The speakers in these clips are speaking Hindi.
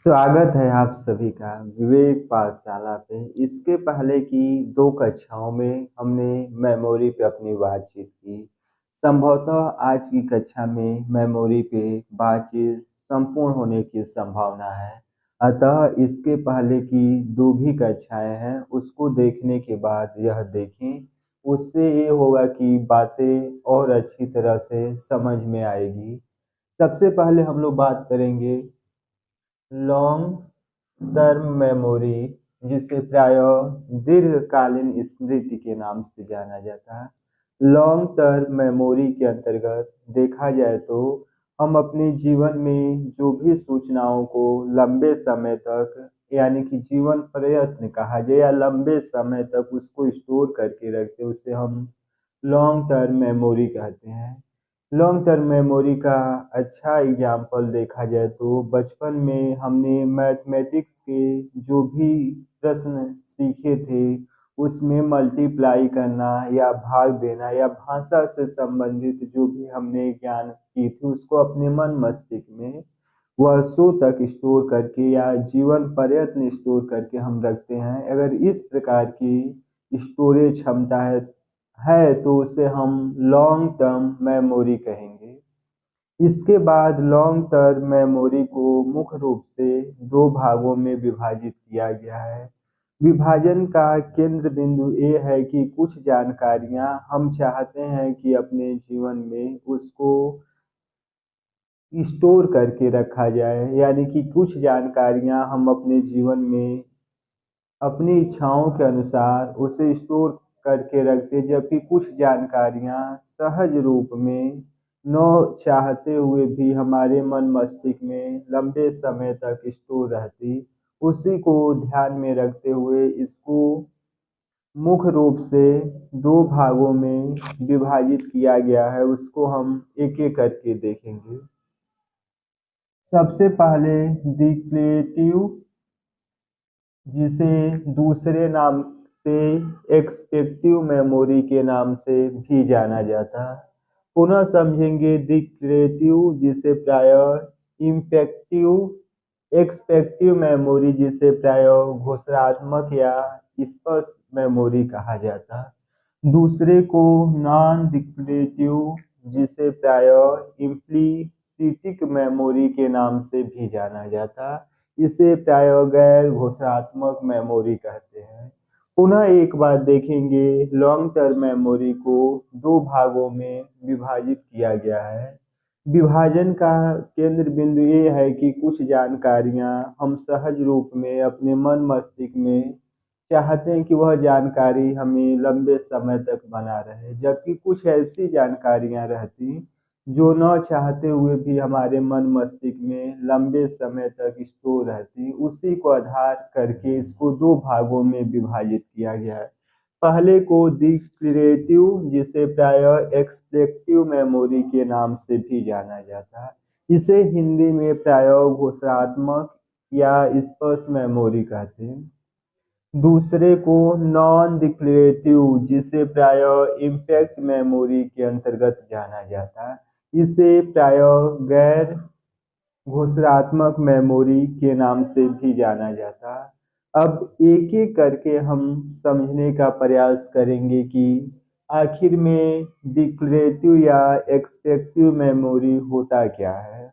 स्वागत है आप सभी का विवेक पाठशाला पे। इसके पहले की 2 कक्षाओं में हमने मेमोरी पे अपनी बातचीत की। संभवतः आज की कक्षा में मेमोरी पे बातचीत संपूर्ण होने की संभावना है। अतः इसके पहले की 2 भी कक्षाएं हैं, उसको देखने के बाद यह देखें। उससे ये होगा कि बातें और अच्छी तरह से समझ में आएगी। सबसे पहले हम लोग बात करेंगे लॉन्ग टर्म मेमोरी, जिसे प्रायः दीर्घकालीन स्मृति के नाम से जाना जाता है। लॉन्ग टर्म मेमोरी के अंतर्गत देखा जाए तो हम अपने जीवन में जो भी सूचनाओं को लंबे समय तक, यानी कि जीवन प्रयत्न कहा जाए या लंबे समय तक उसको स्टोर करके रखते हैं, उसे हम लॉन्ग टर्म मेमोरी कहते हैं। लॉन्ग टर्म मेमोरी का अच्छा एग्जाम्पल देखा जाए तो बचपन में हमने मैथमेटिक्स के जो भी प्रश्न सीखे थे, उसमें मल्टीप्लाई करना या भाग देना या भाषा से संबंधित जो भी हमने ज्ञान की थी, उसको अपने मन मस्तिष्क में वर्षों तक स्टोर करके या जीवन पर्यंत स्टोर करके हम रखते हैं। अगर इस प्रकार की स्टोरेज क्षमता है तो उसे हम लॉन्ग टर्म मेमोरी कहेंगे। इसके बाद लॉन्ग टर्म मेमोरी को मुख्य रूप से 2 भागों में विभाजित किया गया है। विभाजन का केंद्र बिंदु ये है कि कुछ जानकारियां हम चाहते हैं कि अपने जीवन में उसको स्टोर करके रखा जाए, यानी कि कुछ जानकारियां हम अपने जीवन में अपनी इच्छाओं के अनुसार उसे स्टोर करके रखते, जबकि कुछ जानकारियां सहज रूप में न चाहते हुए भी हमारे मन मस्तिष्क में लंबे समय तक स्टोर रहती। उसी को ध्यान में रखते हुए इसको मुख्य रूप से 2 भागों में विभाजित किया गया है। उसको हम एक एक करके देखेंगे। सबसे पहले डिक्लेरेटिव, जिसे दूसरे नाम से एक्सपेक्टिव मेमोरी के नाम से भी जाना जाता है। पुनः समझेंगे डिक्लेरेटिव, जिसे प्रायः इम्पेक्टिव, एक्सपेक्टिव मेमोरी जिसे प्रायः घोषणात्मक या स्पष्ट मेमोरी कहा जाता है। दूसरे को नॉन डिक्लेरेटिव, जिसे प्रायः इम्प्लिसिटिक मेमोरी के नाम से भी जाना जाता है। इसे प्रायः गैर घोषणात्मक मेमोरी कहते हैं। पुनः एक बात देखेंगे, लॉन्ग टर्म मेमोरी को 2 भागों में विभाजित किया गया है। विभाजन का केंद्र बिंदु ये है कि कुछ जानकारियां हम सहज रूप में अपने मन मस्तिष्क में चाहते हैं कि वह जानकारी हमें लंबे समय तक बना रहे, जबकि कुछ ऐसी जानकारियां रहती जो न चाहते हुए भी हमारे मन मस्तिष्क में लंबे समय तक स्टोर रहती। उसी को आधार करके इसको 2 भागों में विभाजित किया गया है। पहले को डिक्लेरेटिव, जिसे प्रायः एक्सप्लेक्टिव मेमोरी के नाम से भी जाना जाता है। इसे हिंदी में प्रायः घोषणात्मक या स्पष्ट मेमोरी कहते हैं। दूसरे को नॉन डिक्लेरेटिव, जिसे प्रायः इम्पैक्ट मेमोरी के अंतर्गत जाना जाता है। इसे प्रायः गैर घोषणात्मक मेमोरी के नाम से भी जाना जाता है। अब एक एक करके हम समझने का प्रयास करेंगे कि आखिर में डिक्लेरेटिव या एक्सपेक्टिव मेमोरी होता क्या है।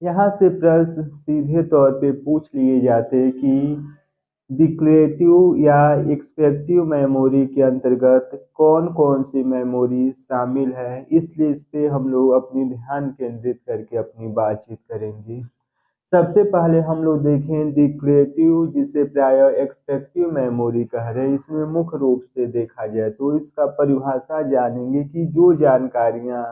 यहाँ से प्रश्न सीधे तौर पे पूछ लिए जाते हैं कि डिक्लेरेटिव या एक्सपेक्टिव मेमोरी के अंतर्गत कौन कौन सी मेमोरी शामिल है। इसलिए इस पे हम लोग अपनी ध्यान केंद्रित करके अपनी बातचीत करेंगे। सबसे पहले हम लोग देखें डिक्लेरेटिव, जिसे प्रायः एक्सपेक्टिव मेमोरी कह रहे हैं। इसमें मुख्य रूप से देखा जाए तो इसका परिभाषा जानेंगे कि जो जानकारियां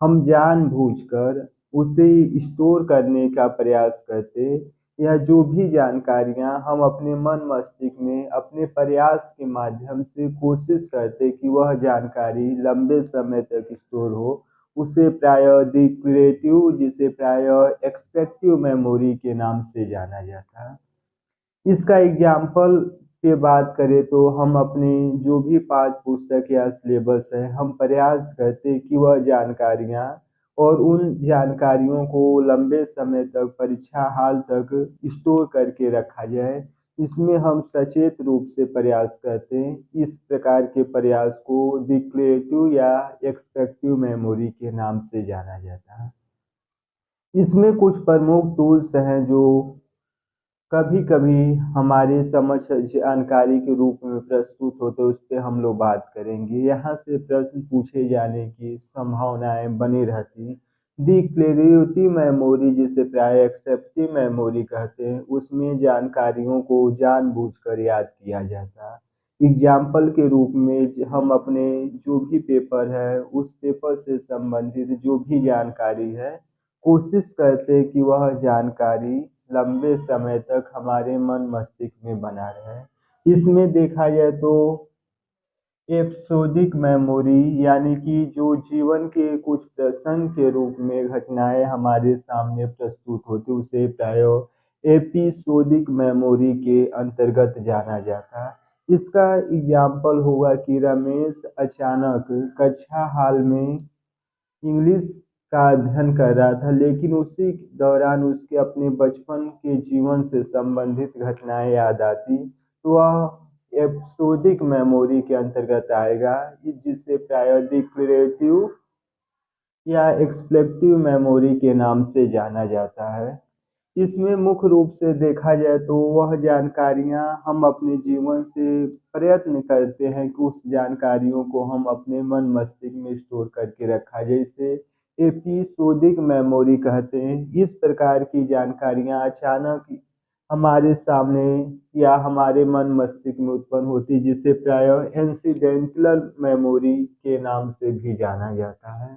हम जानबूझकर उसे स्टोर करने का प्रयास करते, या जो भी जानकारियां हम अपने मन मस्तिष्क में अपने प्रयास के माध्यम से कोशिश करते कि वह जानकारी लंबे समय तक स्टोर हो, उसे प्रायः डिक्लेरेटिव, जिसे प्रायः एक्सपेक्टिव मेमोरी के नाम से जाना जाता है। इसका एग्जाम्पल पे बात करें तो हम अपने जो भी पाठ्य पुस्तक या सिलेबस है, हम प्रयास करते कि वह जानकारियां और उन जानकारियों को लंबे समय तक परीक्षा हाल तक स्टोर करके रखा जाए। इसमें हम सचेत रूप से प्रयास करते हैं। इस प्रकार के प्रयास को डिक्लेरेटिव या एक्सपेक्टिव मेमोरी के नाम से जाना जाता है। इसमें कुछ प्रमुख टूल्स हैं जो कभी कभी हमारे समझ जानकारी के रूप में प्रस्तुत होते, उस पर हम लोग बात करेंगे। यहाँ से प्रश्न पूछे जाने की संभावनाएं बनी रहती। डिक्लेरेटिव मेमोरी, जिसे प्राय एक्सेप्टिव मेमोरी कहते हैं, उसमें जानकारियों को जानबूझकर याद किया जाता है। एग्जाम्पल के रूप में हम अपने जो भी पेपर है उस पेपर से संबंधित जो भी जानकारी है कोशिश करते हैं कि वह जानकारी लंबे समय तक हमारे मन मस्तिष्क में बना रहे। इसमें देखा जाए तो एपिसोडिक मेमोरी, यानी कि जो जीवन के कुछ प्रसंग के रूप में घटनाएं हमारे सामने प्रस्तुत होती, उसे प्राय एपिसोडिक मेमोरी के अंतर्गत जाना जाता है। इसका एग्जाम्पल होगा कि रमेश अचानक कक्षा हाल में इंग्लिश का अध्ययन कर रहा था, लेकिन उसी दौरान उसके अपने बचपन के जीवन से संबंधित घटनाएं याद आती, तो वह एपिसोडिक मेमोरी के अंतर्गत आएगा, जिसे प्राय डिक्लेरेटिव या एक्सप्लेक्टिव मेमोरी के नाम से जाना जाता है। इसमें मुख्य रूप से देखा जाए तो वह जानकारियां हम अपने जीवन से प्रयत्न करते हैं कि उस जानकारियों को हम अपने मन मस्तिष्क में स्टोर करके रखा जाए। इसे एपिसोडिक मेमोरी कहते हैं। इस प्रकार की जानकारियां अचानक हमारे सामने या हमारे मन मस्तिष्क में उत्पन्न होती, जिसे प्राय इंसिडेंटल मेमोरी के नाम से भी जाना जाता है।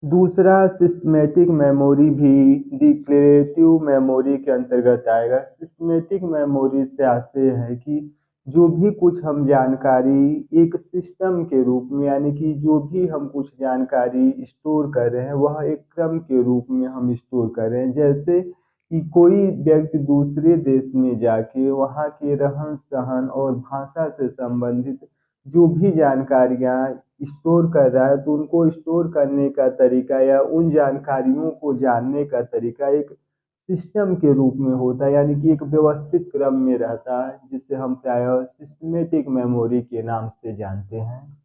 दूसरा सिस्टमेटिक मेमोरी भी डिक्लेरेटिव मेमोरी के अंतर्गत आएगा। सिस्टमेटिक मेमोरी से आशय है कि जो भी कुछ हम जानकारी एक सिस्टम के रूप में, यानी कि जो भी हम कुछ जानकारी स्टोर कर रहे हैं वह एक क्रम के रूप में हम स्टोर कर रहे हैं। जैसे कि कोई व्यक्ति दूसरे देश में जाके वहाँ के रहन सहन और भाषा से संबंधित जो भी जानकारियाँ स्टोर कर रहा है, तो उनको स्टोर करने का तरीका या उन जानकारियों को जानने का तरीका एक सिस्टम के रूप में होता है, यानी कि एक व्यवस्थित क्रम में रहता है, जिसे हम प्राय सिस्टमेटिक मेमोरी के नाम से जानते हैं।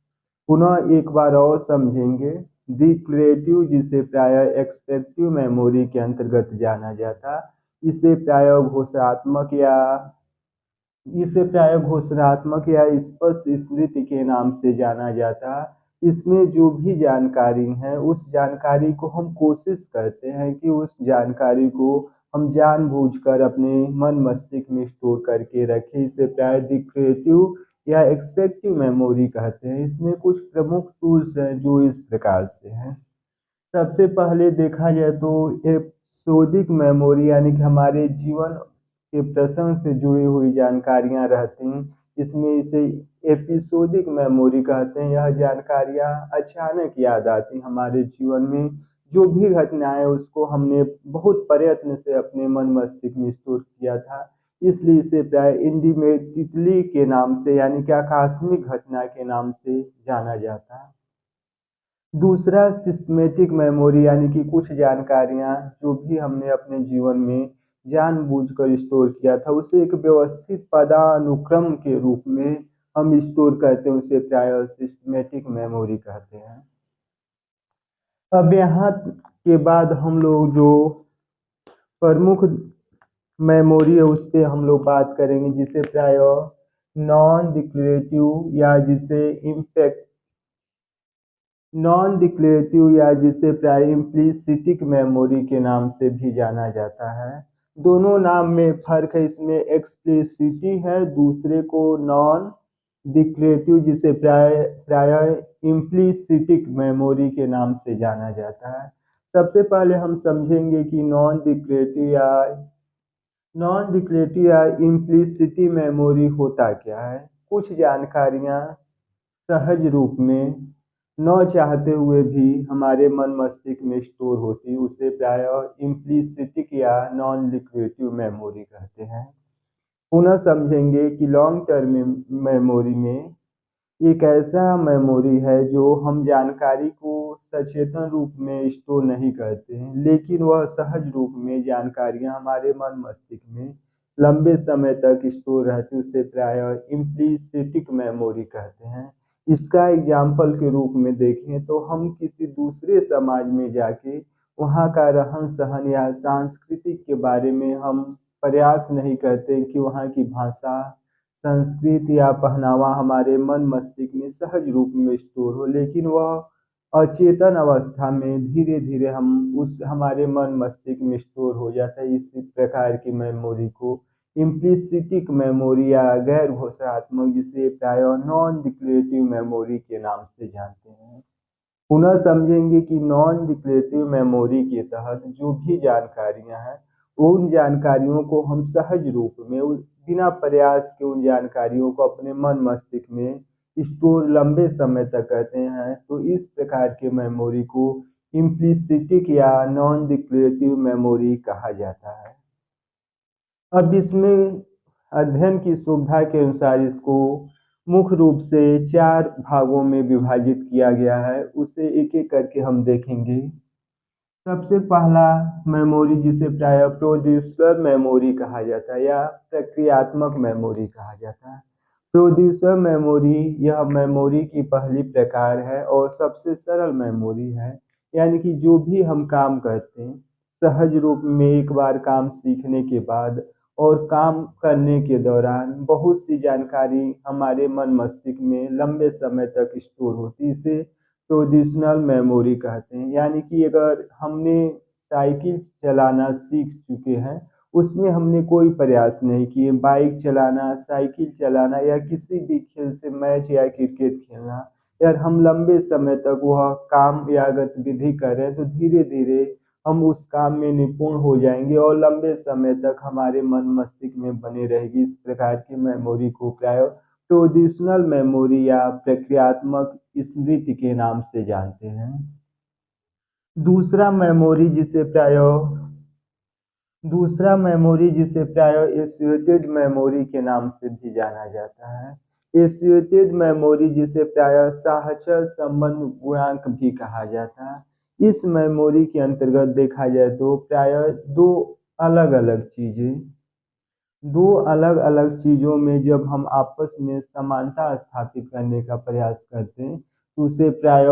पुनः एक बार और समझेंगे। डिक्लेरेटिव, जिसे प्राय एक्सपेक्टिव मेमोरी के अंतर्गत जाना जाता, इसे प्राय घोषणात्मक या स्पष्ट स्मृति के नाम से जाना जाता। इसमें जो भी जानकारी है उस जानकारी को हम कोशिश करते हैं कि उस जानकारी को हम जानबूझकर अपने मन मस्तिष्क में स्टोर करके रखें। इसे प्राय डिक्लेरेटिव या एक्सपेक्टिव मेमोरी कहते हैं। इसमें कुछ प्रमुख टूल्स हैं जो इस प्रकार से हैं। सबसे पहले देखा जाए तो एपिसोडिक मेमोरी, यानी कि हमारे जीवन के प्रसंग से जुड़ी हुई जानकारियां रहती हैं, इसमें इसे एपिसोडिक मेमोरी कहते हैं। यह जानकारियां अचानक याद आती हमारे जीवन में, जो भी घटनाएं उसको हमने बहुत प्रयत्न से अपने मन मस्तिष्क में स्टोर किया था, इसलिए इसे प्राय इंडिमेटली के नाम से, यानी कि आकस्मिक घटना के नाम से जाना जाता है। दूसरा सिस्टमेटिक मेमोरी, यानी कि कुछ जानकारियां जो भी हमने अपने जीवन में जानबूझकर स्टोर किया था उसे एक व्यवस्थित पदानुक्रम के रूप में हम स्टोर करते हैं, उसे प्राय सिस्टमेटिक मेमोरी कहते हैं। अब यहाँ के बाद हम लोग जो प्रमुख मेमोरी है उस पर हम लोग बात करेंगे, जिसे प्राय नॉन डिक्लेरेटिव या जिसे प्राय इम्प्लिसिटिक मेमोरी के नाम से भी जाना जाता है। दोनों नाम में फर्क है। इसमें एक्सप्लिसिटी है, दूसरे को नॉन डिक्लेरेटिव जिसे प्राय इम्प्लिसिटिक मेमोरी के नाम से जाना जाता है। सबसे पहले हम समझेंगे कि नॉन डिक्लेरेटिव या इम्प्लिसिटी मेमोरी होता क्या है। कुछ जानकारियां सहज रूप में न चाहते हुए भी हमारे मन मस्तिष्क में स्टोर होती, उसे प्राय इम्प्लिसिटिक या नॉन डिक्लेरेटिव मेमोरी कहते हैं। पुनः समझेंगे कि लॉन्ग टर्म मेमोरी में एक ऐसा मेमोरी है जो हम जानकारी को सचेतन रूप में स्टोर नहीं करते हैं, लेकिन वह सहज रूप में जानकारियां हमारे मन मस्तिष्क में लंबे समय तक स्टोर रहती है। उसे प्रायः इम्प्लिसिटिक मेमोरी कहते हैं। इसका एग्जाम्पल के रूप में देखें तो हम किसी दूसरे समाज में जाके वहाँ का रहन सहन या सांस्कृतिक के बारे में हम प्रयास नहीं करते कि वहाँ की भाषा, संस्कृति या पहनावा हमारे मन मस्तिष्क में सहज रूप में स्टोर हो, लेकिन वह अचेतन अवस्था में धीरे धीरे हम उस हमारे मन मस्तिष्क में स्टोर हो जाता है। इसी प्रकार की मेमोरी को इम्प्लिसिटिक मेमोरी या गैर घोषणात्मक, जिसे प्रायः नॉन डिक्लेरेटिव मेमोरी के नाम से जानते हैं। पुनः समझेंगे कि नॉन डिक्लेरेटिव मेमोरी के तहत जो भी जानकारियां हैं, उन जानकारियों को हम सहज रूप में बिना प्रयास के उन जानकारियों को अपने मन मस्तिष्क में स्टोर लंबे समय तक करते हैं। तो इस प्रकार के मेमोरी को इम्प्लिसिटिक या नॉन डिक्लेरेटिव मेमोरी कहा जाता है। अब इसमें अध्ययन की सुविधा के अनुसार इसको मुख्य रूप से 4 भागों में विभाजित किया गया है। उसे एक एक करके हम देखेंगे। सबसे पहला मेमोरी, जिसे प्रायः प्रोड्यूसर मेमोरी कहा जाता है या प्रक्रियात्मक मेमोरी कहा जाता है। प्रोड्यूसर मेमोरी यह मेमोरी की पहली प्रकार है और सबसे सरल मेमोरी है। यानी कि जो भी हम काम करते हैं, सहज रूप में एक बार काम सीखने के बाद और काम करने के दौरान बहुत सी जानकारी हमारे मन मस्तिष्क में लंबे समय तक स्टोर होती है। इसे प्रोड्यूसनल मेमोरी कहते हैं। यानी कि अगर हमने साइकिल चलाना सीख चुके हैं, उसमें हमने कोई प्रयास नहीं किए, बाइक चलाना, साइकिल चलाना या किसी भी खेल से मैच या क्रिकेट खेलना, यार हम लंबे समय तक वह काम या गतिविधि कर रहे हैं, तो धीरे धीरे हम उस काम में निपुण हो जाएंगे और लंबे समय तक हमारे मन मस्तिष्क में बनी रहेगी। इस प्रकार की मेमोरी को प्राय प्रोड्यूसनल मेमोरी या प्रक्रियात्मक स्मृति के नाम से जानते हैं। दूसरा मेमोरी जिसे प्राय एसोसिएटेड मेमोरी के नाम से भी जाना जाता है। एसोसिएटेड मेमोरी जिसे प्राय साहचर्य संबंध गुणांक भी कहा जाता है। इस मेमोरी के अंतर्गत देखा जाए तो प्राय दो अलग अलग चीज़ों में जब हम आपस में समानता स्थापित करने का प्रयास करते हैं, तो उसे प्राय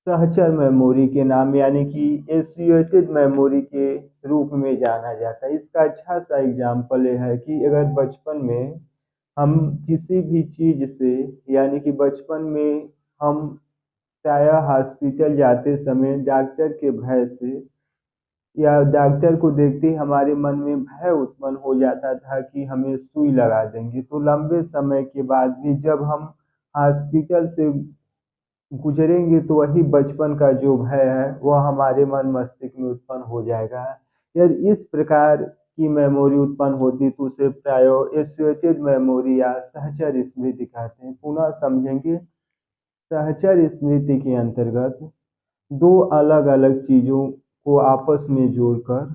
सहचर मेमोरी के नाम यानी कि एसोसिएटेड मेमोरी के रूप में जाना जाता है। इसका अच्छा सा एग्जाम्पल यह है कि अगर बचपन में हम किसी भी चीज़ से, यानी कि बचपन में हम प्रायः हॉस्पिटल जाते समय डॉक्टर के भय से या डॉक्टर को देखते ही हमारे मन में भय उत्पन्न हो जाता था कि हमें सुई लगा देंगे, तो लंबे समय के बाद भी जब हम हॉस्पिटल से गुजरेंगे तो वही बचपन का जो भय है वह हमारे मन मस्तिष्क में उत्पन्न हो जाएगा। यदि इस प्रकार की मेमोरी उत्पन्न होती तो उसे प्राय एसोसिएटेड मेमोरी या सहचर स्मृति कहते हैं। पुनः समझेंगे, सहचर स्मृति के अंतर्गत दो अलग अलग चीज़ों को आपस में जोड़कर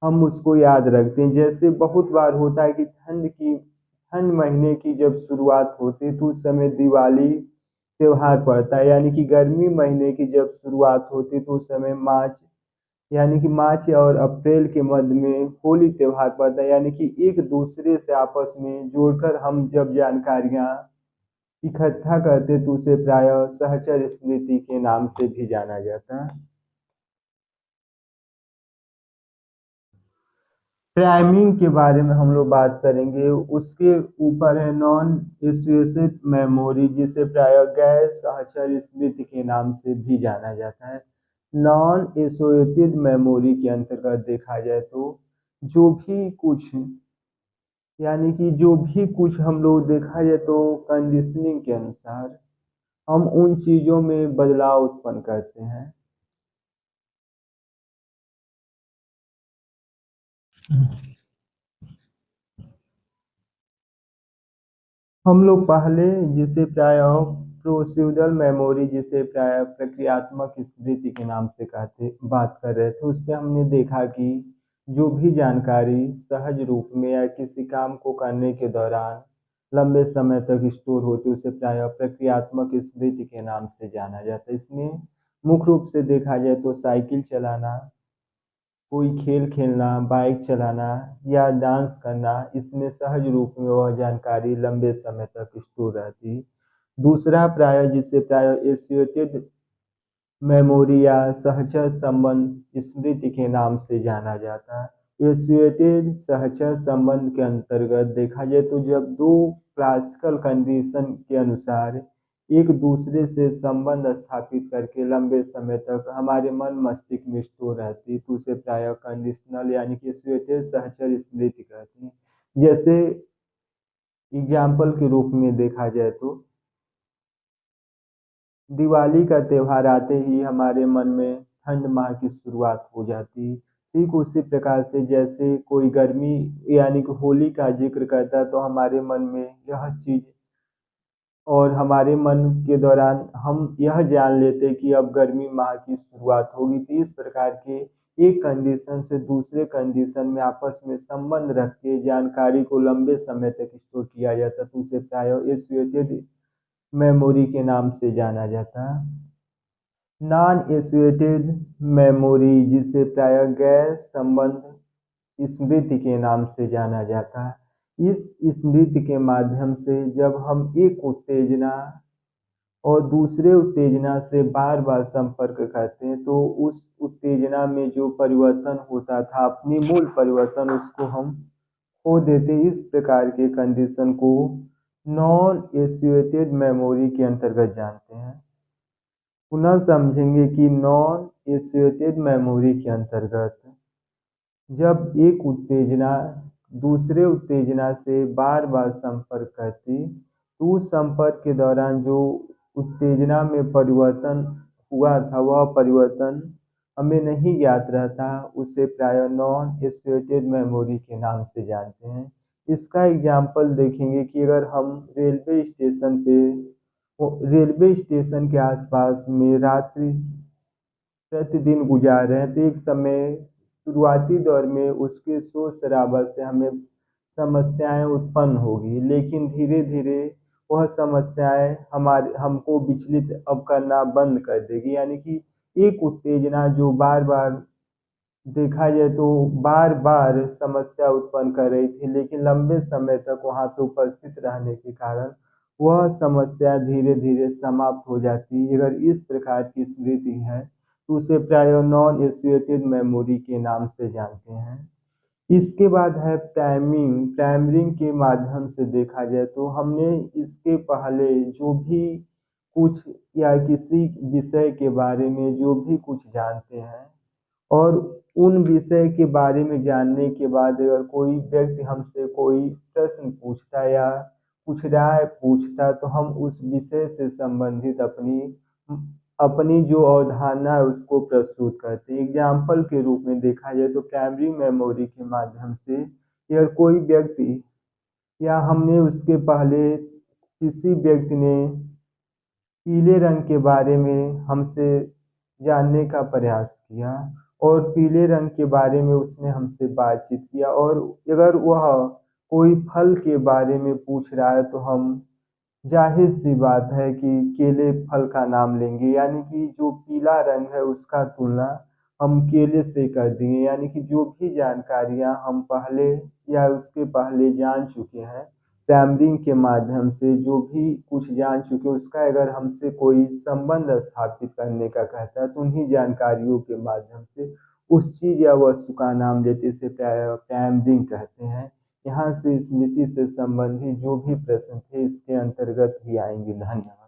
हम उसको याद रखते हैं। जैसे बहुत बार होता है कि ठंड महीने की जब शुरुआत होती है तो उस समय दिवाली त्योहार पड़ता है, यानी कि गर्मी महीने की जब शुरुआत होती है तो उस समय मार्च और अप्रैल के मध्य में होली त्योहार पड़ता है। यानी कि एक दूसरे से आपस में जोड़कर हम जब जानकारियाँ इकट्ठा करते तो उसे प्राय सहचर स्मृति के नाम से भी जाना जाता है। प्राइमिंग के बारे में हम लोग बात करेंगे। उसके ऊपर है नॉन एसोसिएटेड मेमोरी, जिसे प्राय गैर सहचर स्मृति के नाम से भी जाना जाता है। नॉन एसोसिएटेड मेमोरी के अंतर्गत देखा जाए तो जो भी कुछ हम लोग देखा जाए तो कंडीशनिंग के अनुसार हम उन चीज़ों में बदलाव उत्पन्न करते हैं। हम लोग पहले जिसे प्राय प्रोसीड्यूरल मेमोरी, जिसे प्राय प्रक्रियात्मक स्मृति के नाम से बात कर रहे थे, उस पर हमने देखा कि जो भी जानकारी सहज रूप में या किसी काम को करने के दौरान लंबे समय तक स्टोर होती है उसे प्रायः प्रक्रियात्मक स्मृति के नाम से जाना जाता है। इसमें मुख्य रूप से देखा जाए तो साइकिल चलाना, कोई खेल खेलना, बाइक चलाना या डांस करना, इसमें सहज रूप में वह जानकारी लंबे समय तक स्टोर रहती। दूसरा प्रायः जिसे प्रायः एसोसिएटेड मेमोरी या सहचर संबंध स्मृति के नाम से जाना जाता है। एसोसिएटेड सहचर संबंध के अंतर्गत देखा जाए तो जब दो क्लासिकल कंडीशन के अनुसार एक दूसरे से संबंध स्थापित करके लंबे समय तक हमारे मन मस्तिष्क में स्टोर रहती तो उसे प्रायः कंडीशनल यानी कि एसोसिएटेड सहचर स्मृति कहते हैं। जैसे एग्जाम्पल के रूप में देखा जाए तो दिवाली का त्यौहार आते ही हमारे मन में ठंड माह की शुरुआत हो जाती। ठीक उसी प्रकार से जैसे कोई गर्मी यानी कि होली का जिक्र करता है तो हमारे मन में यह चीज़ और हमारे मन के दौरान हम यह जान लेते कि अब गर्मी माह की शुरुआत होगी। तो इस प्रकार के एक कंडीशन से दूसरे कंडीशन में आपस में संबंध रख के जानकारी को लंबे समय तक स्टोर किया जाता तो उसे प्रायः एसोसिएटेड मेमोरी के नाम से जाना जाता। नॉन एसोसिएटेड मेमोरी जिसे प्रायः गैर संबंध स्मृति के नाम से जाना जाता है। इस स्मृति के माध्यम से जब हम एक उत्तेजना और दूसरे उत्तेजना से बार बार संपर्क करते हैं तो उस उत्तेजना में जो परिवर्तन होता था अपनी मूल परिवर्तन उसको हम खो देते। इस प्रकार के कंडीशन को नॉन एसोसिएटेड मेमोरी के अंतर्गत जानते हैं। पुनः समझेंगे कि नॉन एसोसिएटेड मेमोरी के अंतर्गत जब एक उत्तेजना दूसरे उत्तेजना से बार बार संपर्क करती तो उस संपर्क के दौरान जो उत्तेजना में परिवर्तन हुआ था वह परिवर्तन हमें नहीं ज्ञात रहता, उसे प्रायः नॉन एसोसिएटेड मेमोरी के नाम से जानते हैं। इसका एग्जाम्पल देखेंगे कि अगर हम रेलवे स्टेशन के आसपास में रात्रि प्रतिदिन गुजार रहे हैं तो एक समय शुरुआती दौर में उसके शोर शराबा से हमें समस्याएं उत्पन्न होगी, लेकिन धीरे धीरे वह समस्याएं हमको विचलित अब करना बंद कर देगी। यानी कि एक उत्तेजना जो बार बार देखा जाए तो बार बार समस्या उत्पन्न कर रही थी, लेकिन लंबे समय तक वहाँ पे उपस्थित रहने के कारण वह समस्या धीरे धीरे समाप्त हो जाती है। अगर इस प्रकार की स्मृति है तो उसे प्रायः नॉन एसोसिएटेड मेमोरी के नाम से जानते हैं। इसके बाद है प्राइमिंग। प्राइमरिंग के माध्यम से देखा जाए तो हमने इसके पहले जो भी कुछ या किसी विषय के बारे में जो भी कुछ जानते हैं और उन विषय के बारे में जानने के बाद अगर कोई व्यक्ति हमसे कोई प्रश्न पूछता या कुछ राय पूछता तो हम उस विषय से संबंधित अपनी जो अवधारणा है उसको प्रस्तुत करते हैं। एग्जाम्पल के रूप में देखा जाए तो प्राइमरी मेमोरी के माध्यम से अगर कोई व्यक्ति या हमने उसके पहले किसी व्यक्ति ने पीले रंग के बारे में हमसे जानने का प्रयास किया और पीले रंग के बारे में उसने हमसे बातचीत किया और अगर वह कोई फल के बारे में पूछ रहा है तो हम जाहिर सी बात है कि केले फल का नाम लेंगे, यानी कि जो पीला रंग है उसका तुलना हम केले से कर देंगे। यानी कि जो भी जानकारियां हम पहले या उसके पहले जान चुके हैं प्राइमरिंग के माध्यम से जो भी कुछ जान चुके उसका अगर हमसे कोई संबंध स्थापित करने का कहता है तो उन्हीं जानकारियों के माध्यम से उस चीज़ या वस्तु का नाम लेते से प्राइमरिंग कहते हैं। यहाँ से स्मृति से संबंधित जो भी प्रश्न थे इसके अंतर्गत ही आएंगे। धन्यवाद।